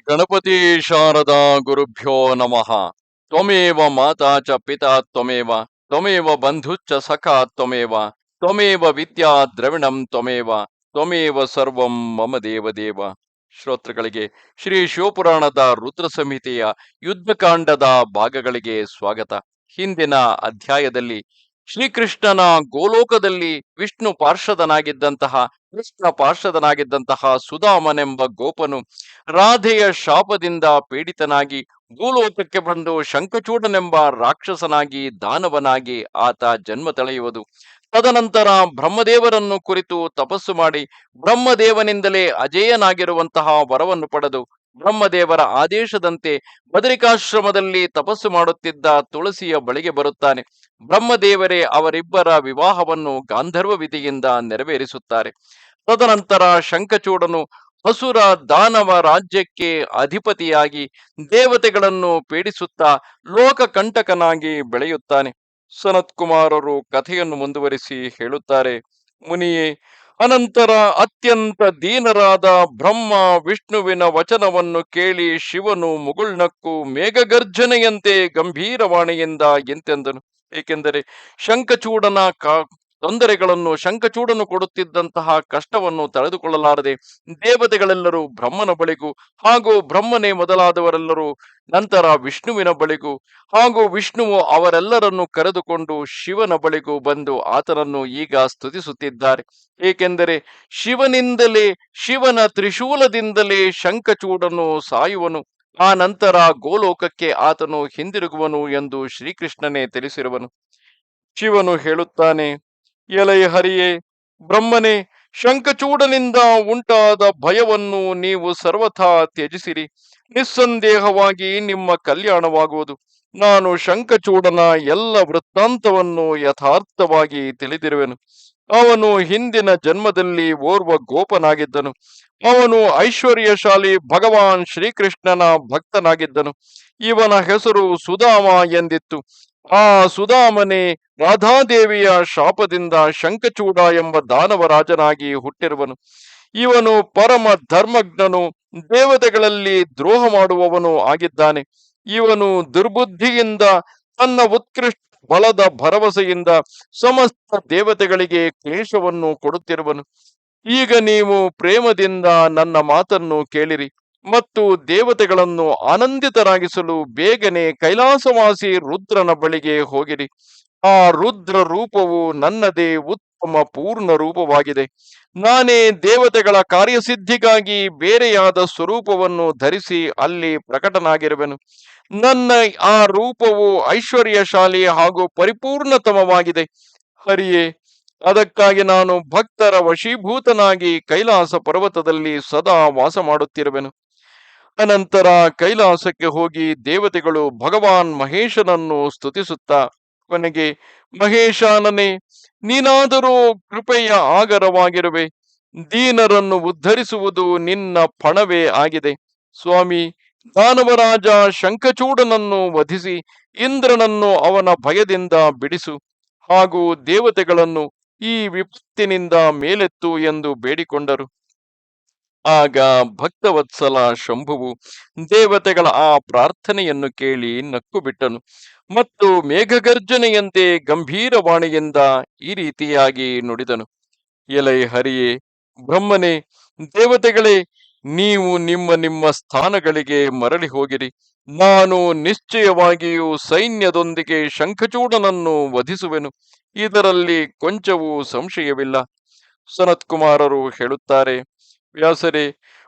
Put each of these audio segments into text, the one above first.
ಗಣಪತಿ ಶಾರದಾ ಗುರುಭ್ಯೋ ನಮಃ. ತ್ವಮೇವ ಮಾತಾ ಚ ಪಿತಾ ತ್ವಮೇವ ತ್ವಮೇವ ಬಂಧುಶ್ಚ ಸಖಾ ತ್ವಮೇವ ತ್ವಮೇವ ವಿದ್ಯಾ ದ್ರವಿಣಂ ತ್ವಮೇವ ತ್ವಮೇವ ಸರ್ವಂ ಮಮ ದೇವ. ಶ್ರೋತೃಗಳಿಗೆ ಶ್ರೀ ಶಿವಪುರಾಣದ ರುದ್ರ ಸಂಹಿತೆಯ ಯುದ್ಧಕಾಂಡದ ಭಾಗಗಳಿಗೆ ಸ್ವಾಗತ. ಹಿಂದಿನ ಅಧ್ಯಾಯದಲ್ಲಿ ಶ್ರೀಕೃಷ್ಣನ ಗೋಲೋಕದಲ್ಲಿ ವಿಷ್ಣು ಪಾರ್ಷದನಾಗಿದ್ದಂತಹ ಕೃಷ್ಣ ಪಾರ್ಷದನಾಗಿದ್ದಂತಹ ಸುಧಾಮನೆಂಬ ಗೋಪನು ರಾಧೆಯ ಶಾಪದಿಂದ ಪೀಡಿತನಾಗಿ ಭೂಲೋಕಕ್ಕೆ ಬಂದು ಶಂಖಚೂಡನೆಂಬ ರಾಕ್ಷಸನಾಗಿ ದಾನವನಾಗಿ ಆತ ಜನ್ಮ ತಳೆಯುವುದು. ತದನಂತರ ಬ್ರಹ್ಮದೇವರನ್ನು ಕುರಿತು ತಪಸ್ಸು ಮಾಡಿ ಬ್ರಹ್ಮದೇವನಿಂದಲೇ ಅಜೇಯನಾಗಿರುವಂತಹ ವರವನ್ನು ಪಡೆದು ಬ್ರಹ್ಮದೇವರ ಆದೇಶದಂತೆ ಬದರಿಕಾಶ್ರಮದಲ್ಲಿ ತಪಸ್ಸು ಮಾಡುತ್ತಿದ್ದ ತುಳಸಿಯ ಬಳಿಗೆ ಬರುತ್ತಾನೆ. ಬ್ರಹ್ಮದೇವರೇ ಅವರಿಬ್ಬರ ವಿವಾಹವನ್ನು ಗಾಂಧರ್ವ ವಿಧಿಯಿಂದ ನೆರವೇರಿಸುತ್ತಾರೆ. ತದನಂತರ ಶಂಖಚೂಡನು ಹಸುರ ದಾನವ ರಾಜ್ಯಕ್ಕೆ ಅಧಿಪತಿಯಾಗಿ ದೇವತೆಗಳನ್ನು ಪೀಡಿಸುತ್ತಾ ಲೋಕಕಂಟಕನಾಗಿ ಬೆಳೆಯುತ್ತಾನೆ. ಸನತ್ಕುಮಾರರು ಕಥೆಯನ್ನು ಮುಂದುವರಿಸಿ ಹೇಳುತ್ತಾರೆ, ಮುನಿಯೇ, ಅನಂತರ ಅತ್ಯಂತ ದೀನರಾದ ಬ್ರಹ್ಮ ವಿಷ್ಣುವಿನ ವಚನವನ್ನು ಕೇಳಿ ಶಿವನು ಮುಗುಳ್ನಕ್ಕು ಮೇಘಗರ್ಜನೆಯಂತೆ ಗಂಭೀರವಾಣಿಯಿಂದ ಎಂತೆಂದನು. ಏಕೆಂದರೆ ಶಂಖಚೂಡನ ತೊಂದರೆಗಳನ್ನು ಶಂಖಚೂಡನು ಕೊಡುತ್ತಿದ್ದಂತಹ ಕಷ್ಟವನ್ನು ತಡೆದುಕೊಳ್ಳಲಾರದೆ ದೇವತೆಗಳೆಲ್ಲರೂ ಬ್ರಹ್ಮನ ಬಳಿಗೂ ಹಾಗೂ ಬ್ರಹ್ಮನೇ ಮೊದಲಾದವರೆಲ್ಲರೂ ನಂತರ ವಿಷ್ಣುವಿನ ಬಳಿಗೂ ಹಾಗೂ ವಿಷ್ಣುವು ಅವರೆಲ್ಲರನ್ನು ಕರೆದುಕೊಂಡು ಶಿವನ ಬಳಿಗೂ ಬಂದು ಆತನನ್ನು ಈಗ ಸ್ತುತಿಸುತ್ತಿದ್ದಾರೆ. ಏಕೆಂದರೆ ಶಿವನ ತ್ರಿಶೂಲದಿಂದಲೇ ಶಂಖಚೂಡನು ಸಾಯುವನು, ಆ ನಂತರ ಗೋಲೋಕಕ್ಕೆ ಆತನು ಹಿಂದಿರುಗುವನು ಎಂದು ಶ್ರೀಕೃಷ್ಣನೇ ತಿಳಿಸಿರುವನು. ಶಿವನು ಹೇಳುತ್ತಾನೆ, ಎಲೈ ಹರಿಯೇ, ಬ್ರಹ್ಮನೇ, ಶಂಖಚೂಡನಿಂದ ಉಂಟಾದ ಭಯವನ್ನು ನೀವು ಸರ್ವಥಾ ತ್ಯಜಿಸಿರಿ. ನಿಸ್ಸಂದೇಹವಾಗಿ ನಿಮ್ಮ ಕಲ್ಯಾಣವಾಗುವುದು. ನಾನು ಶಂಖಚೂಡನ ಎಲ್ಲ ವೃತ್ತಾಂತವನ್ನು ಯಥಾರ್ಥವಾಗಿ ತಿಳಿದಿರುವೆನು. ಅವನು ಹಿಂದಿನ ಜನ್ಮದಲ್ಲಿ ಓರ್ವ ಗೋಪನಾಗಿದ್ದನು. ಅವನು ಐಶ್ವರ್ಯಶಾಲಿ ಭಗವಾನ್ ಶ್ರೀಕೃಷ್ಣನ ಭಕ್ತನಾಗಿದ್ದನು. ಇವನ ಹೆಸರು ಸುಧಾಮ ಎಂದಿತ್ತು. ಆ ಸುಧಾಮನೇ ರಾಧಾದೇವಿಯ ಶಾಪದಿಂದ ಶಂಖಚೂಡ ಎಂಬ ದಾನವರಾಜನಾಗಿ ಹುಟ್ಟಿರುವನು. ಇವನು ಪರಮ ಧರ್ಮಜ್ಞನು, ದೇವತೆಗಳಲ್ಲಿ ದ್ರೋಹ ಮಾಡುವವನು ಆಗಿದ್ದಾನೆ. ಇವನು ದುರ್ಬುದ್ಧಿಯಿಂದ ತನ್ನ ಉತ್ಕೃಷ್ಟ ಬಲದ ಭರವಸೆಯಿಂದ ಸಮಸ್ತ ದೇವತೆಗಳಿಗೆ ಕ್ಲೇಶವನ್ನು ಕೊಡುತ್ತಿರುವನು. ಈಗ ನೀವು ಪ್ರೇಮದಿಂದ ನನ್ನ ಮಾತನ್ನು ಕೇಳಿರಿ ಮತ್ತು ದೇವತೆಗಳನ್ನು ಆನಂದಿತರಾಗಿಸಲು ಬೇಗನೆ ಕೈಲಾಸವಾಸಿ ರುದ್ರನ ಬಳಿಗೆ ಹೋಗಿರಿ. ಆ ರುದ್ರ ರೂಪವು ನನ್ನದೇ ಉತ್ತಮ ಪೂರ್ಣ ರೂಪವಾಗಿದೆ. ನಾನೇ ದೇವತೆಗಳ ಕಾರ್ಯಸಿದ್ಧಿಗಾಗಿ ಬೇರೆಯಾದ ಸ್ವರೂಪವನ್ನು ಧರಿಸಿ ಅಲ್ಲಿ ಪ್ರಕಟನಾಗಿರುವೆನು. ನನ್ನ ಆ ರೂಪವು ಐಶ್ವರ್ಯಶಾಲಿ ಹಾಗೂ ಪರಿಪೂರ್ಣತಮವಾಗಿದೆ. ಹರಿಯೇ, ಅದಕ್ಕಾಗಿ ನಾನು ಭಕ್ತರ ವಶೀಭೂತನಾಗಿ ಕೈಲಾಸ ಪರ್ವತದಲ್ಲಿ ಸದಾ ವಾಸ ಮಾಡುತ್ತಿರುವೆನು. ಅನಂತರ ಕೈಲಾಸಕ್ಕೆ ಹೋಗಿ ದೇವತೆಗಳು ಭಗವಾನ್ ಮಹೇಶನನ್ನು ಸ್ತುತಿಸುತ್ತಾ ಕೊನೆಗೆ, ಮಹೇಶಾನನೇ, ನೀನಾದರೂ ಕೃಪೆಯ ಆಗರವಾಗಿರುವೆ. ದೀನರನ್ನು ಉದ್ಧರಿಸುವುದು ನಿನ್ನ ಪಣವೇ ಆಗಿದೆ. ಸ್ವಾಮಿ, ದಾನವರಾಜ ಶಂಖಚೂಡನನ್ನು ವಧಿಸಿ ಇಂದ್ರನನ್ನು ಅವನ ಭಯದಿಂದ ಬಿಡಿಸು, ಹಾಗೂ ದೇವತೆಗಳನ್ನು ಈ ವಿಪತ್ತಿನಿಂದ ಮೇಲೆತ್ತು ಎಂದು ಬೇಡಿಕೊಂಡರು. ಆಗ ಭಕ್ತವತ್ಸಲ ಶಂಭುವು ದೇವತೆಗಳ ಆ ಪ್ರಾರ್ಥನೆಯನ್ನು ಕೇಳಿ ನಕ್ಕು ಬಿಟ್ಟನು ಮತ್ತು ಮೇಘಗರ್ಜನೆಯಂತೆ ಗಂಭೀರವಾಣಿಯಿಂದ ಈ ರೀತಿಯಾಗಿ ನುಡಿದನು. ಎಲೈ ಹರಿಯೇ, ಬ್ರಹ್ಮನೇ, ದೇವತೆಗಳೇ, ನೀವು ನಿಮ್ಮ ನಿಮ್ಮ ಸ್ಥಾನಗಳಿಗೆ ಮರಳಿ ಹೋಗಿರಿ. ನಾನು ನಿಶ್ಚಯವಾಗಿಯೂ ಸೈನ್ಯದೊಂದಿಗೆ ಶಂಖಚೂಡನನ್ನು ವಧಿಸುವೆನು. ಇದರಲ್ಲಿ ಕೊಂಚವೂ ಸಂಶಯವಿಲ್ಲ. ಸನತ್ಕುಮಾರರು ಹೇಳುತ್ತಾರೆ, ವ್ಯಾಸರೇ,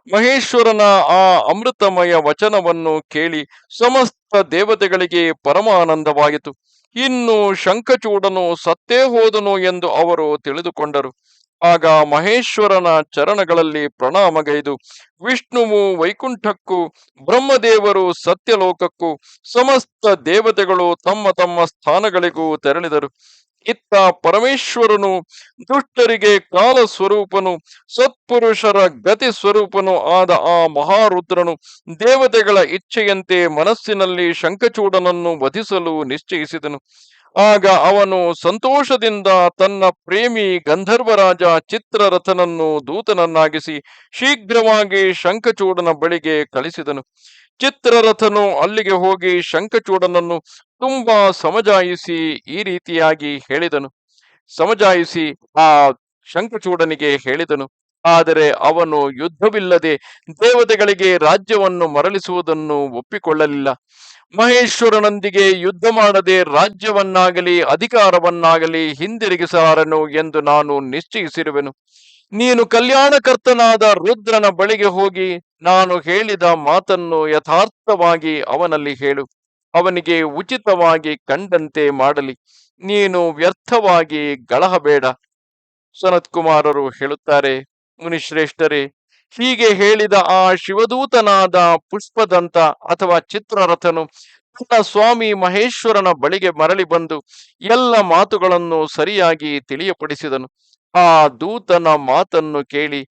ಮಹೇಶ್ವರನ ಆ ಅಮೃತಮಯ ವಚನವನ್ನು ಕೇಳಿ ಸಮಸ್ತ ದೇವತೆಗಳಿಗೆ ಪರಮಾನಂದವಾಯಿತು. ಇನ್ನು ಶಂಖಚೂಡನು ಸತ್ತೇ ಹೋದನು ಎಂದು ಅವರು ತಿಳಿದುಕೊಂಡರು. ಆಗ ಮಹೇಶ್ವರನ ಚರಣಗಳಲ್ಲಿ ಪ್ರಣಾಮಗೈದು ವಿಷ್ಣುವು ವೈಕುಂಠಕ್ಕೂ ಬ್ರಹ್ಮದೇವರು ಸತ್ಯಲೋಕಕ್ಕೂ ಸಮಸ್ತ ದೇವತೆಗಳು ತಮ್ಮ ತಮ್ಮ ಸ್ಥಾನಗಳಿಗೂ ತೆರಳಿದರು. ಇತ್ತ ಪರಮೇಶ್ವರನು ದುಷ್ಟರಿಗೆ ಕಾಲ ಸ್ವರೂಪನು, ಸತ್ಪುರುಷರ ಗತಿ ಸ್ವರೂಪನು ಆದ ಆ ಮಹಾರುದ್ರನು ದೇವತೆಗಳ ಇಚ್ಛೆಯಂತೆ ಮನಸ್ಸಿನಲ್ಲಿ ಶಂಖಚೂಡನನ್ನು ವಧಿಸಲು ನಿಶ್ಚಯಿಸಿದನು. ಆಗ ಅವನು ಸಂತೋಷದಿಂದ ತನ್ನ ಪ್ರೇಮಿ ಗಂಧರ್ವರಾಜ ಚಿತ್ರರಥನನ್ನು ದೂತನನ್ನಾಗಿಸಿ ಶೀಘ್ರವಾಗಿ ಶಂಖಚೂಡನ ಬಳಿಗೆ ಕಳಿಸಿದನು. ಚಿತ್ರರಥನು ಅಲ್ಲಿಗೆ ಹೋಗಿ ಶಂಖಚೂಡನನ್ನು ತುಂಬಾ ಸಮಜಾಯಿಸಿ ಈ ರೀತಿಯಾಗಿ ಹೇಳಿದನು. ಸಮಜಾಯಿಸಿ ಆ ಶಂಖಚೂಡನಿಗೆ ಹೇಳಿದನು. ಆದರೆ ಅವನು ಯುದ್ಧವಿಲ್ಲದೆ ದೇವತೆಗಳಿಗೆ ರಾಜ್ಯವನ್ನು ಮರಳಿಸುವುದನ್ನು ಒಪ್ಪಿಕೊಳ್ಳಲಿಲ್ಲ. ಮಹೇಶ್ವರನೊಂದಿಗೆ ಯುದ್ಧ ಮಾಡದೆ ರಾಜ್ಯವನ್ನಾಗಲಿ ಅಧಿಕಾರವನ್ನಾಗಲಿ ಹಿಂದಿರುಗಿಸಲಾರನು ಎಂದು ನಾನು ನಿಶ್ಚಯಿಸಿರುವೆನು. ನೀನು ಕಲ್ಯಾಣಕರ್ತನಾದ ರುದ್ರನ ಬಳಿಗೆ ಹೋಗಿ ನಾನು ಹೇಳಿದ ಮಾತನ್ನು ಯಥಾರ್ಥವಾಗಿ ಅವನಲ್ಲಿ ಹೇಳು. ಅವನಿಗೆ ಉಚಿತವಾಗಿ ಕಂಡಂತೆ ಮಾಡಲಿ. ನೀನು ವ್ಯರ್ಥವಾಗಿ ಗಳಹಬೇಡ. ಸನತ್ ಕುಮಾರರು ಹೇಳುತ್ತಾರೆ, ಮುನಿಶ್ರೇಷ್ಠರೇ, ಹೀಗೆ ಹೇಳಿದ ಆ ಶಿವದೂತನಾದ ಪುಷ್ಪದಂತ ಅಥವಾ ಚಿತ್ರರಥನು ತನ್ನ ಸ್ವಾಮಿ ಮಹೇಶ್ವರನ ಬಳಿಗೆ ಮರಳಿ ಬಂದು ಎಲ್ಲ ಮಾತುಗಳನ್ನು ಸರಿಯಾಗಿ ತಿಳಿಯಪಡಿಸಿದನು. ಆ ದೂತನ ಮಾತನ್ನು ಕೇಳಿ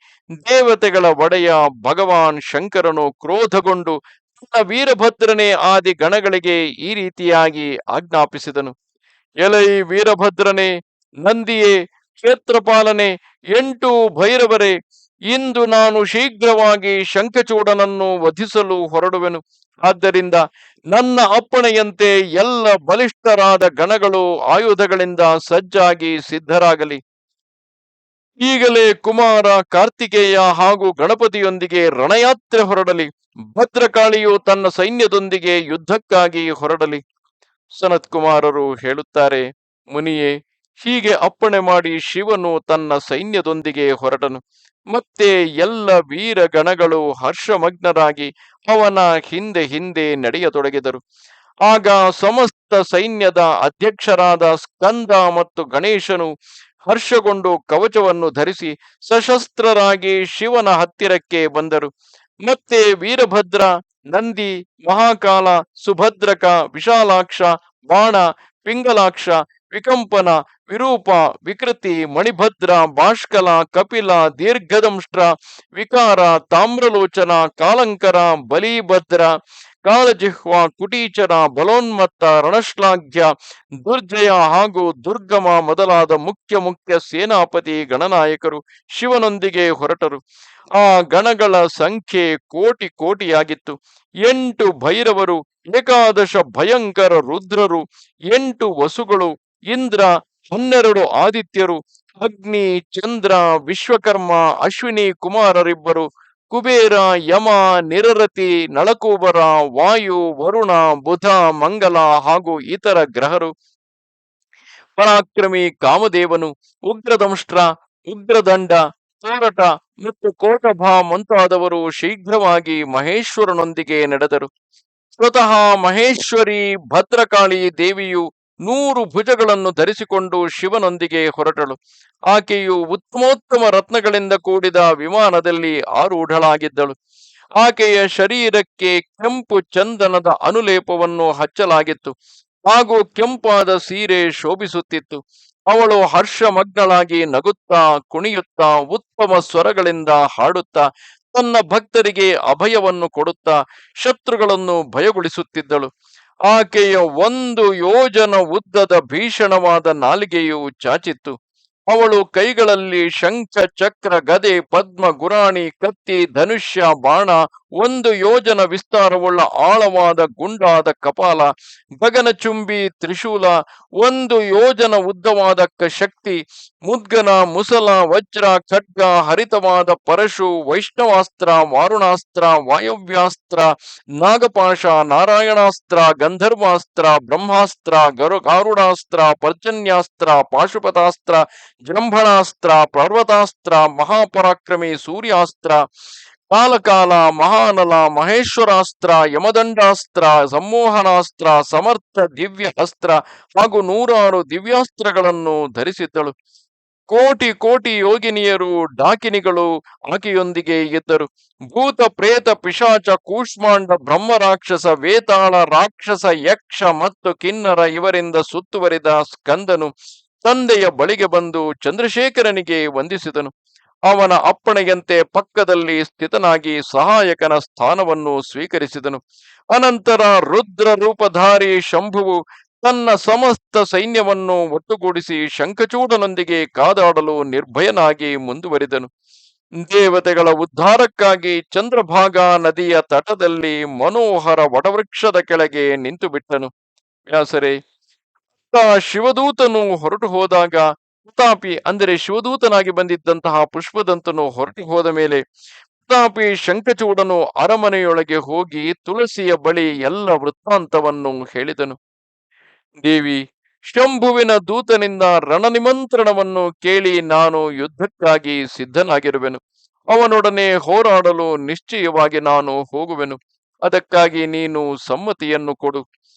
ದೇವತೆಗಳ ಒಡೆಯ ಭಗವಾನ್ ಶಂಕರನು ಕ್ರೋಧಗೊಂಡು ತನ್ನ ವೀರಭದ್ರನೇ ಆದಿ ಗಣಗಳಿಗೆ ಈ ರೀತಿಯಾಗಿ ಆಜ್ಞಾಪಿಸಿದನು. ಎಲೈ ವೀರಭದ್ರನೇ, ನಂದಿಯೇ, ಕ್ಷೇತ್ರಪಾಲನೆ, 8 ಭೈರವರೇ, ಇಂದು ನಾನು ಶೀಘ್ರವಾಗಿ ಶಂಖಚೂಡನನ್ನು ವಧಿಸಲು ಹೊರಡುವೆನು. ಆದ್ದರಿಂದ ನನ್ನ ಅಪ್ಪಣೆಯಂತೆ ಎಲ್ಲ ಬಲಿಷ್ಠರಾದ ಗಣಗಳು ಆಯುಧಗಳಿಂದ ಸಜ್ಜಾಗಿ ಸಿದ್ಧರಾಗಲಿ. ಈಗಲೇ ಕುಮಾರ ಕಾರ್ತಿಕೇಯ ಹಾಗೂ ಗಣಪತಿಯೊಂದಿಗೆ ರಣಯಾತ್ರೆ ಹೊರಡಲಿ. ಭದ್ರಕಾಳಿಯು ತನ್ನ ಸೈನ್ಯದೊಂದಿಗೆ ಯುದ್ಧಕ್ಕಾಗಿ ಹೊರಡಲಿ. ಸನತ್ ಕುಮಾರರು ಹೇಳುತ್ತಾರೆ, ಮುನಿಯೇ, ಹೀಗೆ ಅಪ್ಪಣೆ ಮಾಡಿ ಶಿವನು ತನ್ನ ಸೈನ್ಯದೊಂದಿಗೆ ಹೊರಟನು. ಮತ್ತೆ ಎಲ್ಲ ವೀರ ಗಣಗಳು ಹರ್ಷಮಗ್ನರಾಗಿ ಅವನ ಹಿಂದೆ ಹಿಂದೆ ನಡೆಯತೊಡಗಿದರು. ಆಗ ಸಮಸ್ತ ಸೈನ್ಯದ ಅಧ್ಯಕ್ಷರಾದ ಸ್ಕಂದ ಮತ್ತು ಗಣೇಶನು ಹರ್ಷಗೊಂಡು ಕವಚವನ್ನು ಧರಿಸಿ ಸಶಸ್ತ್ರರಾಗಿ ಶಿವನ ಹತ್ತಿರಕ್ಕೆ ಬಂದರು. ಮತ್ತೆ ವೀರಭದ್ರ, ನಂದಿ, ಮಹಾಕಾಲ, ಸುಭದ್ರಕ, ವಿಶಾಲಾಕ್ಷ, ಬಾಣ, ಪಿಂಗಲಾಕ್ಷ, ವಿಕಂಪನ, ವಿರೂಪ, ವಿಕೃತಿ, ಮಣಿಭದ್ರ, ಭಾಷ್ಕಲ, ಕಪಿಲ, ದೀರ್ಘದಂಷ್ಟ್ರ, ವಿಕಾರ, ತಾಮ್ರಲೋಚನ, ಕಾಲಂಕರ, ಬಲಿಭದ್ರ, ಕಾಲಜಿಹ್ವ, ಕುಟೀಚರ, ಬಲೋನ್ಮತ್ತ, ರಣಶ್ಲಾಘ್ಯ, ದುರ್ಜಯ ಹಾಗೂ ದುರ್ಗಮ ಮೊದಲಾದ ಮುಖ್ಯ ಮುಖ್ಯ ಸೇನಾಪತಿ ಗಣನಾಯಕರು ಶಿವನೊಂದಿಗೆ ಹೊರಟರು. ಆ ಗಣಗಳ ಸಂಖ್ಯೆ ಕೋಟಿ ಕೋಟಿಯಾಗಿತ್ತು. 8 ಭೈರವರು, 11 ಭಯಂಕರ ರುದ್ರರು, 8 ವಸುಗಳು, ಇಂದ್ರ, 12 ಆದಿತ್ಯರು, ಅಗ್ನಿ, ಚಂದ್ರ, ವಿಶ್ವಕರ್ಮ, ಅಶ್ವಿನಿ ಕುಮಾರರಿಬ್ಬರು, ಕುಬೇರ, ಯಮ, ನಿರರತಿ, ನಳಕೂಬರ, ವಾಯು, ವರುಣ, ಬುಧ, ಮಂಗಲ ಹಾಗೂ ಇತರ ಗ್ರಹರು, ಪರಾಕ್ರಮಿ ಕಾಮದೇವನು, ಉಗ್ರದಂಷ್ಟ್ರ, ಉಗ್ರದಂಡ, ತೋರಟ ಮತ್ತು ಕೋಟಭ ಮುಂತಾದವರು ಶೀಘ್ರವಾಗಿ ಮಹೇಶ್ವರನೊಂದಿಗೆ ನಡೆದರು. ಸ್ವತಃ ಮಹೇಶ್ವರಿ ಭದ್ರಕಾಳಿ ದೇವಿಯು 100 ಭುಜಗಳನ್ನು ಧರಿಸಿಕೊಂಡು ಶಿವನೊಂದಿಗೆ ಹೊರಟಳು. ಆಕೆಯು ಉತ್ತಮೋತ್ತಮ ರತ್ನಗಳಿಂದ ಕೂಡಿದ ವಿಮಾನದಲ್ಲಿ ಆರೂಢಳಾಗಿದ್ದಳು. ಆಕೆಯ ಶರೀರಕ್ಕೆ ಕೆಂಪು ಚಂದನದ ಅನುಲೇಪವನ್ನು ಹಚ್ಚಲಾಗಿತ್ತು ಹಾಗೂ ಕೆಂಪಾದ ಸೀರೆ ಶೋಭಿಸುತ್ತಿತ್ತು. ಅವಳು ಹರ್ಷಮಗ್ನಳಾಗಿ ನಗುತ್ತಾ ಕುಣಿಯುತ್ತಾ ಉತ್ತಮ ಸ್ವರಗಳಿಂದ ಹಾಡುತ್ತಾ ತನ್ನ ಭಕ್ತರಿಗೆ ಅಭಯವನ್ನು ಕೊಡುತ್ತಾ ಶತ್ರುಗಳನ್ನು ಭಯಗೊಳಿಸುತ್ತಿದ್ದಳು. ಆಕೆಯ 1 ಯೋಜನ ಉದ್ದದ ಭೀಷಣವಾದ ನಾಲಿಗೆಯು ಚಾಚಿತ್ತು. ಅವಳು ಕೈಗಳಲ್ಲಿ ಶಂಖ, ಚಕ್ರ, ಗದೆ, ಪದ್ಮ, ಗುರಾಣಿ, ಕತ್ತಿ, ಧನುಷ್ಯ, ಬಾಣ, 1 ಯೋಜನ ವಿಸ್ತಾರವುಳ್ಳ ಆಳವಾದ ಗುಂಡಾದ ಕಪಾಲ, ಗಗನಚುಂಬಿ ತ್ರಿಶೂಲ, 1 ಯೋಜನ ಉದ್ದವಾದ ಶಕ್ತಿ, ಮುದ್ಗನ, ಮುಸಲ, ವಜ್ರ, ಖಡ್ಗ, ಹರಿತವಾದ ಪರಶು, ವೈಷ್ಣವಾಸ್ತ್ರ, ವಾರುಣಾಸ್ತ್ರ, ವಾಯವ್ಯಾಸ್ತ್ರ, ನಾಗಪಾಶ, ನಾರಾಯಣಾಸ್ತ್ರ, ಗಂಧರ್ವಾಸ್ತ್ರ, ಬ್ರಹ್ಮಾಸ್ತ್ರ, ಗಾರುಡಾಸ್ತ್ರ, ಪರ್ಜನ್ಯಾಸ್ತ್ರ, ಪಾಶುಪತಾಸ್ತ್ರ, ಜೃಂಭಣಾಸ್ತ್ರ, ಪರ್ವತಾಸ್ತ್ರ, ಮಹಾಪರಾಕ್ರಮಿ ಸೂರ್ಯಾಸ್ತ್ರ, ಕಾಲಕಾಲ, ಮಹಾನಲ, ಮಹೇಶ್ವರಾಸ್ತ್ರ, ಯಮದಂಡಾಸ್ತ್ರ, ಸಂಮೋಹನಾಸ್ತ್ರ, ಸಮರ್ಥ ದಿವ್ಯ ಅಸ್ತ್ರ ಹಾಗೂ 106 ದಿವ್ಯಾಸ್ತ್ರಗಳನ್ನು ಧರಿಸಿದ್ದಳು. ಕೋಟಿ ಕೋಟಿ ಯೋಗಿನಿಯರು, ಡಾಕಿನಿಗಳು ಆಕೆಯೊಂದಿಗೆ ಇದ್ದರು. ಭೂತ, ಪ್ರೇತ, ಪಿಶಾಚ, ಕೂಷ್ಮಾಂಡ, ಬ್ರಹ್ಮರಾಕ್ಷಸ, ವೇತಾಳ, ರಾಕ್ಷಸ, ಯಕ್ಷ ಮತ್ತು ಕಿನ್ನರ ಇವರಿಂದ ಸುತ್ತುವರಿದ ಸ್ಕಂದನು ತಂದೆಯ ಬಳಿಗೆ ಬಂದು ಚಂದ್ರಶೇಖರನಿಗೆ ವಂದಿಸಿದನು. ಅವನ ಅಪ್ಪಣೆಯಂತೆ ಪಕ್ಕದಲ್ಲಿ ಸ್ಥಿತನಾಗಿ ಸಹಾಯಕನ ಸ್ಥಾನವನ್ನು ಸ್ವೀಕರಿಸಿದನು. ಅನಂತರ ರುದ್ರ ರೂಪಧಾರಿ ಶಂಭುವು ತನ್ನ ಸಮಸ್ತ ಸೈನ್ಯವನ್ನು ಒಟ್ಟುಗೂಡಿಸಿ ಶಂಖಚೂಡನೊಂದಿಗೆ ಕಾದಾಡಲು ನಿರ್ಭಯನಾಗಿ ಮುಂದುವರಿದನು. ದೇವತೆಗಳ ಉದ್ಧಾರಕ್ಕಾಗಿ ಚಂದ್ರಭಾಗಾ ನದಿಯ ತಟದಲ್ಲಿ ಮನೋಹರ ವಟವೃಕ್ಷದ ಕೆಳಗೆ ನಿಂತು ಬಿಟ್ಟನು. ವ್ಯಾಸರೇ, ಶಿವದೂತನು ಹೊರಟು ಹೋದಾಗ ಪ್ರತಾಪಿ ಅಂದರೆ ಶಿವದೂತನಾಗಿ ಬಂದಿದ್ದಂತಹ ಪುಷ್ಪದಂತನು ಹೊರಟು ಹೋದ ಮೇಲೆ ಪ್ರತಾಪಿ ಶಂಖಚೂಡನು ಅರಮನೆಯೊಳಗೆ ಹೋಗಿ ತುಳಸಿಯ ಬಳಿ ಎಲ್ಲ ವೃತ್ತಾಂತವನ್ನು ಹೇಳಿದನು. ದೇವಿ, ಶಂಭುವಿನ ದೂತನಿಂದ ರಣ ನಿಮಂತ್ರಣವನ್ನು ಕೇಳಿ ನಾನು ಯುದ್ಧಕ್ಕಾಗಿ ಸಿದ್ಧನಾಗಿರುವೆನು. ಅವನೊಡನೆ ಹೋರಾಡಲು ನಿಶ್ಚಯವಾಗಿ ನಾನು ಹೋಗುವೆನು. ಅದಕ್ಕಾಗಿ ನೀನು ಸಮ್ಮತಿಯನ್ನು ಕೊಡು.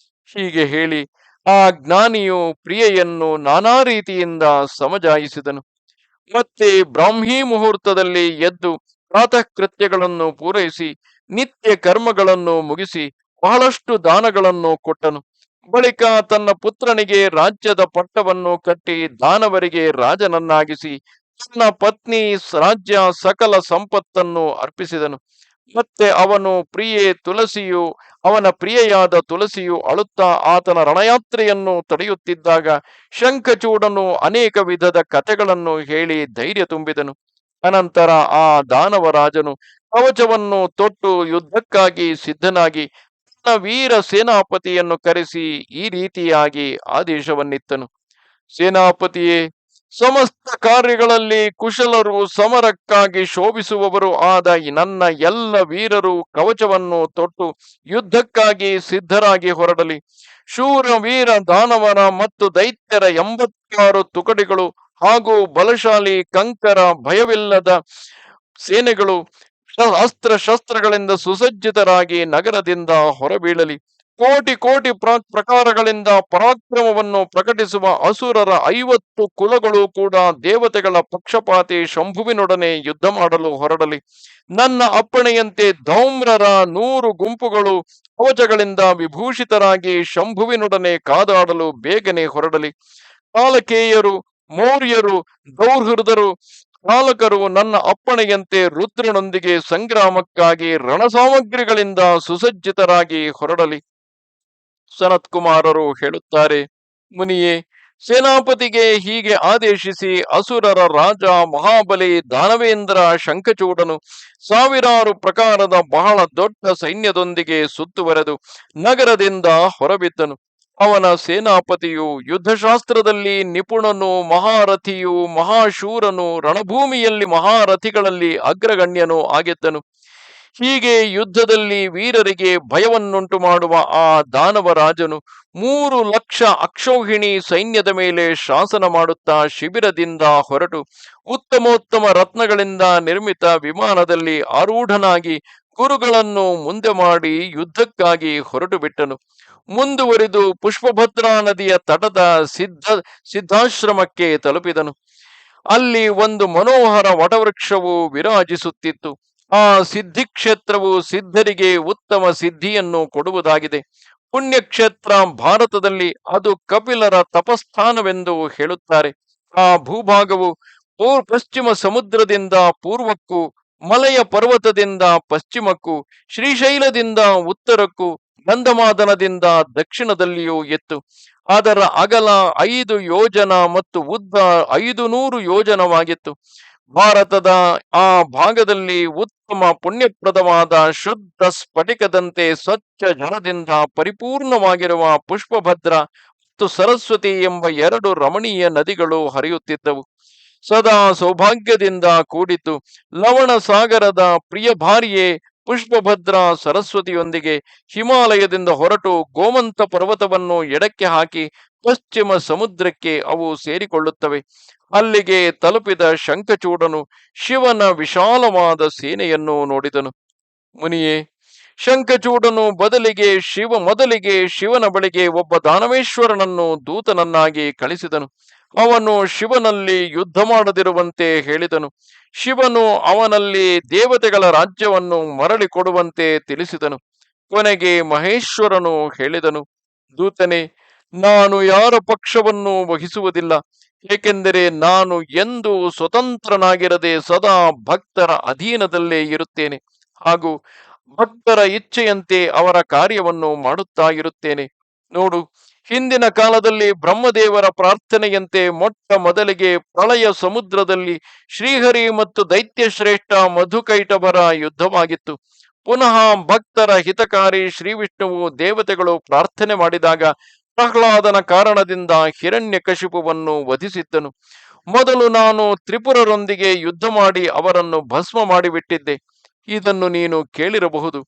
ಹೀಗೆ ಹೇಳಿ ಆ ಜ್ಞಾನಿಯು ಪ್ರಿಯೆಯನ್ನು ನಾನಾ ರೀತಿಯಿಂದ ಸಮಜಾಯಿಸಿದನು. ಮತ್ತೆ ಬ್ರಾಹ್ಮೀ ಮುಹೂರ್ತದಲ್ಲಿ ಎದ್ದು ಪ್ರಾತಃ ಕೃತ್ಯಗಳನ್ನು ಪೂರೈಸಿ ನಿತ್ಯ ಕರ್ಮಗಳನ್ನು ಮುಗಿಸಿ ಬಹಳಷ್ಟು ದಾನಗಳನ್ನು ಕೊಟ್ಟನು. ಬಳಿಕ ತನ್ನ ಪುತ್ರನಿಗೆ ರಾಜ್ಯದ ಪಟ್ಟವನ್ನು ಕಟ್ಟಿ ದಾನವರಿಗೆ ರಾಜನನ್ನಾಗಿಸಿ ತನ್ನ ಪತ್ನಿ ರಾಜ್ಯ ಸಕಲ ಸಂಪತ್ತನ್ನು ಅರ್ಪಿಸಿದನು. ಮತ್ತೆ ಅವನ ಪ್ರಿಯೆಯಾದ ತುಳಸಿಯು ಅಳುತ್ತಾ ಆತನ ರಣಯಾತ್ರೆಯನ್ನು ತಡೆಯುತ್ತಿದ್ದಾಗ ಶಂಖಚೂಡನು ಅನೇಕ ವಿಧದ ಕಥೆಗಳನ್ನು ಹೇಳಿ ಧೈರ್ಯ ತುಂಬಿದನು. ಅನಂತರ ಆ ದಾನವರಾಜನು ಕವಚವನ್ನು ತೊಟ್ಟು ಯುದ್ಧಕ್ಕಾಗಿ ಸಿದ್ಧನಾಗಿ ತನ್ನ ವೀರ ಸೇನಾಪತಿಯನ್ನು ಕರೆಸಿ ಈ ರೀತಿಯಾಗಿ ಆದೇಶವನ್ನಿತ್ತನು. ಸೇನಾಪತಿಯೇ, ಸಮಸ್ತ ಕಾರ್ಯಗಳಲ್ಲಿ ಕುಶಲರು, ಸಮರಕ್ಕಾಗಿ ಶೋಭಿಸುವವರು ಆದ ನನ್ನ ಎಲ್ಲ ವೀರರು ಕವಚವನ್ನು ತೊಟ್ಟು ಯುದ್ಧಕ್ಕಾಗಿ ಸಿದ್ಧರಾಗಿ ಹೊರಡಲಿ. ಶೂರ ವೀರ ದಾನವರ ಮತ್ತು ದೈತ್ಯರ 86 ತುಕಡಿಗಳು ಹಾಗೂ ಬಲಶಾಲಿ ಕಂಕರ ಭಯವಿಲ್ಲದ ಸೇನೆಗಳು ಶಸ್ತ್ರಗಳಿಂದ ಸುಸಜ್ಜಿತರಾಗಿ ನಗರದಿಂದ ಹೊರಬೀಳಲಿ. ಕೋಟಿ ಕೋಟಿ ಪ್ರಕಾರಗಳಿಂದ ಪರಾಕ್ರಮವನ್ನು ಪ್ರಕಟಿಸುವ ಅಸುರರ 50 ಕುಲಗಳು ಕೂಡ ದೇವತೆಗಳ ಪಕ್ಷಪಾತಿ ಶಂಭುವಿನೊಡನೆ ಯುದ್ಧ ಮಾಡಲು ಹೊರಡಲಿ. ನನ್ನ ಅಪ್ಪಣೆಯಂತೆ ಧೌಮ್ರರ 100 ಗುಂಪುಗಳು ಕವಚಗಳಿಂದ ವಿಭೂಷಿತರಾಗಿ ಶಂಭುವಿನೊಡನೆ ಕಾದಾಡಲು ಬೇಗನೆ ಹೊರಡಲಿ. ಕಾಲಕೇಯರು, ಮೌರ್ಯರು, ದೌರ್ಹೃದರು, ಪಾಲಕರು ನನ್ನ ಅಪ್ಪಣೆಯಂತೆ ರುದ್ರನೊಂದಿಗೆ ಸಂಗ್ರಾಮಕ್ಕಾಗಿ ರಣಸಾಮಗ್ರಿಗಳಿಂದ ಸುಸಜ್ಜಿತರಾಗಿ ಹೊರಡಲಿ. ಸನತ್ಕುಮಾರರು ಹೇಳುತ್ತಾರೆ, ಮುನಿಯೇ, ಸೇನಾಪತಿಗೆ ಹೀಗೆ ಆದೇಶಿಸಿ ಅಸುರರ ರಾಜ ಮಹಾಬಲಿ ದಾನವೇಂದ್ರ ಶಂಖಚೂಡನು ಸಾವಿರಾರು ಪ್ರಕಾರದ ಬಹಳ ದೊಡ್ಡ ಸೈನ್ಯದೊಂದಿಗೆ ಸುತ್ತುವರೆದು ನಗರದಿಂದ ಹೊರಬಿದ್ದನು. ಅವನ ಸೇನಾಪತಿಯು ಯುದ್ಧಶಾಸ್ತ್ರದಲ್ಲಿ ನಿಪುಣನು, ಮಹಾರಥಿಯು, ಮಹಾಶೂರನು, ರಣಭೂಮಿಯಲ್ಲಿ ಮಹಾರಥಿಗಳಲ್ಲಿ ಅಗ್ರಗಣ್ಯನೂ ಆಗಿದ್ದನು. ಹೀಗೆ ಯುದ್ಧದಲ್ಲಿ ವೀರರಿಗೆ ಭಯವನ್ನುಂಟು ಮಾಡುವ ಆ ದಾನವರಾಜನು 3 ಲಕ್ಷ ಅಕ್ಷೌಹಿಣಿ ಸೈನ್ಯದ ಮೇಲೆ ಶಾಸನ ಮಾಡುತ್ತಾ ಶಿಬಿರದಿಂದ ಹೊರಟು ಉತ್ತಮೋತ್ತಮ ರತ್ನಗಳಿಂದ ನಿರ್ಮಿತ ವಿಮಾನದಲ್ಲಿ ಆರೂಢನಾಗಿ ಗುರುಗಳನ್ನು ಮುಂದೆ ಮಾಡಿ ಯುದ್ಧಕ್ಕಾಗಿ ಹೊರಟು ಬಿಟ್ಟನು. ಮುಂದುವರಿದು ಪುಷ್ಪಭದ್ರಾ ನದಿಯ ತಟದ ಸಿದ್ಧಾಶ್ರಮಕ್ಕೆ ತಲುಪಿದನು. ಅಲ್ಲಿ ಒಂದು ಮನೋಹರ ವಟವೃಕ್ಷವು ವಿರಾಜಿಸುತ್ತಿತ್ತು. ಆ ಸಿದ್ಧಿಕ್ಷೇತ್ರವು ಸಿದ್ಧರಿಗೆ ಉತ್ತಮ ಸಿದ್ಧಿಯನ್ನು ಕೊಡುವುದಾಗಿದೆ. ಪುಣ್ಯಕ್ಷೇತ್ರ ಭಾರತದಲ್ಲಿ ಅದು ಕಪಿಲರ ತಪಸ್ಥಾನವೆಂದು ಹೇಳುತ್ತಾರೆ. ಆ ಭೂಭಾಗವು ಪಶ್ಚಿಮ ಸಮುದ್ರದಿಂದ ಪೂರ್ವಕ್ಕೂ, ಮಲಯ ಪರ್ವತದಿಂದ ಪಶ್ಚಿಮಕ್ಕೂ, ಶ್ರೀಶೈಲದಿಂದ ಉತ್ತರಕ್ಕೂ, ಗಂಧಮಾದನದಿಂದ ದಕ್ಷಿಣದಲ್ಲಿಯೂ ಇತ್ತು. ಅದರ ಅಗಲ 5 ಯೋಜನ ಮತ್ತು ಉದ್ದ 500 ಯೋಜನವಾಗಿತ್ತು. ಭಾರತದ ಆ ಭಾಗದಲ್ಲಿ ಉತ್ತಮ ಪುಣ್ಯಪ್ರದವಾದ ಶುದ್ಧ ಸ್ಫಟಿಕದಂತೆ ಸ್ವಚ್ಛ ಜಲದಿಂದ ಪರಿಪೂರ್ಣವಾಗಿರುವ ಪುಷ್ಪಭದ್ರ ಮತ್ತು ಸರಸ್ವತಿ ಎಂಬ 2 ರಮಣೀಯ ನದಿಗಳು ಹರಿಯುತ್ತಿದ್ದವು. ಸದಾ ಸೌಭಾಗ್ಯದಿಂದ ಕೂಡಿತು. ಲವಣ ಸಾಗರದ ಪ್ರಿಯ ಭಾರಿಯೇ ಪುಷ್ಪಭದ್ರ ಸರಸ್ವತಿಯೊಂದಿಗೆ ಹಿಮಾಲಯದಿಂದ ಹೊರಟು ಗೋಮಂತ ಪರ್ವತವನ್ನು ಎಡಕ್ಕೆ ಹಾಕಿ ಪಶ್ಚಿಮ ಸಮುದ್ರಕ್ಕೆ ಅವು ಸೇರಿಕೊಳ್ಳುತ್ತವೆ. ಅಲ್ಲಿಗೆ ತಲುಪಿದ ಶಂಖಚೂಡನು ಶಿವನ ವಿಶಾಲವಾದ ಸೇನೆಯನ್ನು ನೋಡಿದನು. ಮುನಿಯೇ, ಶಂಖಚೂಡನು ಮೊದಲಿಗೆ ಶಿವನ ಬಳಿಗೆ ಒಬ್ಬ ದಾನವೇಶ್ವರನನ್ನು ದೂತನನ್ನಾಗಿ ಕಳಿಸಿದನು. ಅವನು ಶಿವನಲ್ಲಿ ಯುದ್ಧ ಮಾಡದಿರುವಂತೆ ಹೇಳಿದನು. ಶಿವನು ಅವನಲ್ಲಿ ದೇವತೆಗಳ ರಾಜ್ಯವನ್ನು ಮರಳಿ ಕೊಡುವಂತೆ ತಿಳಿಸಿದನು. ಕೊನೆಗೆ ಮಹೇಶ್ವರನು ಹೇಳಿದನು, ದೂತನೇ, ನಾನು ಯಾರ ಪಕ್ಷವನ್ನು ವಹಿಸುವುದಿಲ್ಲ. ಏಕೆಂದರೆ ನಾನು ಎಂದೂ ಸ್ವತಂತ್ರನಾಗಿರದೆ ಸದಾ ಭಕ್ತರ ಅಧೀನದಲ್ಲೇ ಇರುತ್ತೇನೆ ಹಾಗೂ ಭಕ್ತರ ಇಚ್ಛೆಯಂತೆ ಅವರ ಕಾರ್ಯವನ್ನು ಮಾಡುತ್ತಾ ಇರುತ್ತೇನೆ. ನೋಡು, ಹಿಂದಿನ ಕಾಲದಲ್ಲಿ ಬ್ರಹ್ಮದೇವರ ಪ್ರಾರ್ಥನೆಯಂತೆ ಮೊಟ್ಟ ಮೊದಲಿಗೆ ಪ್ರಳಯ ಸಮುದ್ರದಲ್ಲಿ ಶ್ರೀಹರಿ ಮತ್ತು ದೈತ್ಯಶ್ರೇಷ್ಠ ಮಧುಕೈಟಭರ ಯುದ್ಧವಾಗಿತ್ತು. ಪುನಃ ಭಕ್ತರ ಹಿತಕಾರಿ ಶ್ರೀ ವಿಷ್ಣುವು ದೇವತೆಗಳು ಪ್ರಾರ್ಥನೆ ಮಾಡಿದಾಗ ಪ್ರಹ್ಲಾದನ ಕಾರಣದಿಂದ ಹಿರಣ್ಯಕಶಿಪುವನ್ನು ವಧಿಸಿದ್ದನು. ಮೊದಲು ನಾನು ತ್ರಿಪುರರೊಂದಿಗೆ ಯುದ್ಧ ಮಾಡಿ ಅವರನ್ನು ಭಸ್ಮ ಮಾಡಿಬಿಟ್ಟಿದ್ದೆ. ಇದನ್ನು ನೀನು ಕೇಳಿರಬಹುದು.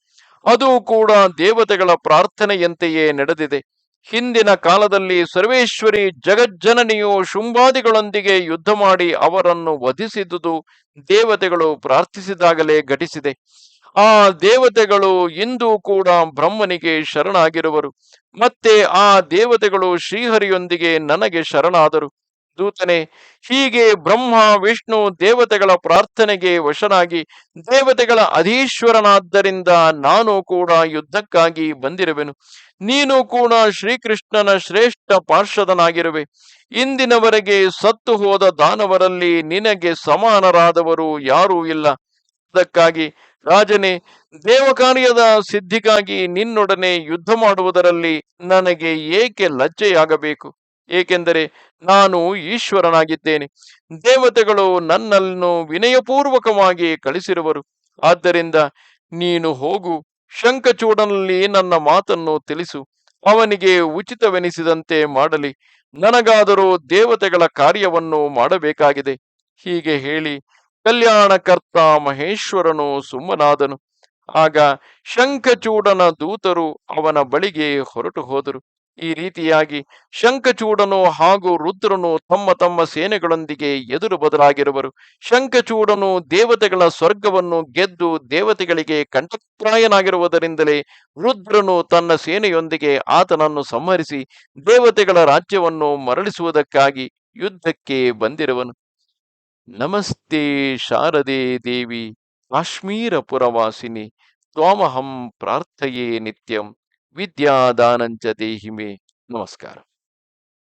ಅದು ಕೂಡ ದೇವತೆಗಳ ಪ್ರಾರ್ಥನೆಯಂತೆಯೇ ನಡೆದಿದೆ. ಹಿಂದಿನ ಕಾಲದಲ್ಲಿ ಸರ್ವೇಶ್ವರಿ ಜಗಜ್ಜನನಿಯು ಶುಂಭಾದಿಗಳೊಂದಿಗೆ ಯುದ್ಧ ಮಾಡಿ ಅವರನ್ನು ವಧಿಸಿದುದು ದೇವತೆಗಳು ಪ್ರಾರ್ಥಿಸಿದಾಗಲೇ ಘಟಿಸಿದೆ. ಆ ದೇವತೆಗಳು ಇಂದು ಕೂಡ ಬ್ರಹ್ಮನಿಗೆ ಶರಣಾಗಿರುವರು. ಮತ್ತೆ ಆ ದೇವತೆಗಳು ಶ್ರೀಹರಿಯೊಂದಿಗೆ ನನಗೆ ಶರಣಾದರು. ದೂತನೆ, ಹೀಗೆ ಬ್ರಹ್ಮ ವಿಷ್ಣು ದೇವತೆಗಳ ಪ್ರಾರ್ಥನೆಗೆ ವಶನಾಗಿ ದೇವತೆಗಳ ಅಧೀಶ್ವರನಾದ್ದರಿಂದ ನಾನು ಕೂಡ ಯುದ್ಧಕ್ಕಾಗಿ ಬಂದಿರುವೆನು. ನೀನು ಕೂಡ ಶ್ರೀಕೃಷ್ಣನ ಶ್ರೇಷ್ಠ ಪಾರ್ಷದನಾಗಿರುವೆ. ಇಂದಿನವರೆಗೆ ಸತ್ತು ಹೋದ ದಾನವರಲ್ಲಿ ನಿನಗೆ ಸಮಾನರಾದವರು ಯಾರೂ ಇಲ್ಲ. ಅದಕ್ಕಾಗಿ ರಾಜನೇ, ದೇವಕಾರ್ಯದ ಸಿದ್ಧಿಗಾಗಿ ನಿನ್ನೊಡನೆ ಯುದ್ಧ ಮಾಡುವುದರಲ್ಲಿ ನನಗೆ ಏಕೆ ಲಜ್ಜೆಯಾಗಬೇಕು? ಏಕೆಂದರೆ ನಾನು ಈಶ್ವರನಾಗಿದ್ದೇನೆ. ದೇವತೆಗಳು ನನ್ನನ್ನು ವಿನಯಪೂರ್ವಕವಾಗಿ ಕಳಿಸಿರುವರು. ಆದ್ದರಿಂದ ನೀನು ಹೋಗು, ಶಂಖಚೂಡನಲ್ಲಿ ನನ್ನ ಮಾತನ್ನು ತಿಳಿಸು. ಅವನಿಗೆ ಉಚಿತವೆನಿಸಿದಂತೆ ಮಾಡಲಿ. ನನಗಾದರೂ ದೇವತೆಗಳ ಕಾರ್ಯವನ್ನು ಮಾಡಬೇಕಾಗಿದೆ. ಹೀಗೆ ಹೇಳಿ ಕಲ್ಯಾಣಕರ್ತ ಮಹೇಶ್ವರನು ಸುಮ್ಮನಾದನು. ಆಗ ಶಂಖಚೂಡನ ದೂತರು ಅವನ ಬಳಿಗೆ ಹೊರಟು ಹೋದರು. ಈ ರೀತಿಯಾಗಿ ಶಂಖಚೂಡನು ಹಾಗೂ ರುದ್ರನು ತಮ್ಮ ತಮ್ಮ ಸೇನೆಗಳೊಂದಿಗೆ ಎದುರು ಬದಲಾಗಿರುವರು. ಶಂಖಚೂಡನು ದೇವತೆಗಳ ಸ್ವರ್ಗವನ್ನು ಗೆದ್ದು ದೇವತೆಗಳಿಗೆ ಕಂಠಪ್ರಾಯನಾಗಿರುವುದರಿಂದಲೇ ರುದ್ರನು ತನ್ನ ಸೇನೆಯೊಂದಿಗೆ ಆತನನ್ನು ಸಂಹರಿಸಿ ದೇವತೆಗಳ ರಾಜ್ಯವನ್ನು ಮರಳಿಸುವುದಕ್ಕಾಗಿ ಯುದ್ಧಕ್ಕೆ ಬಂದಿರುವನು. ನಮಸ್ತೆ ಶಾರದೆ ದೇವಿ ಕಾಶ್ಮೀರ ಪುರವಾಸಿನಿ ತ್ವಾಮಹಂ ಪ್ರಾರ್ಥಯೇ ನಿತ್ಯಂ ವಿದ್ಯಾದಾನಂಚ ದೇಹಿಮೆ. ನಮಸ್ಕಾರ.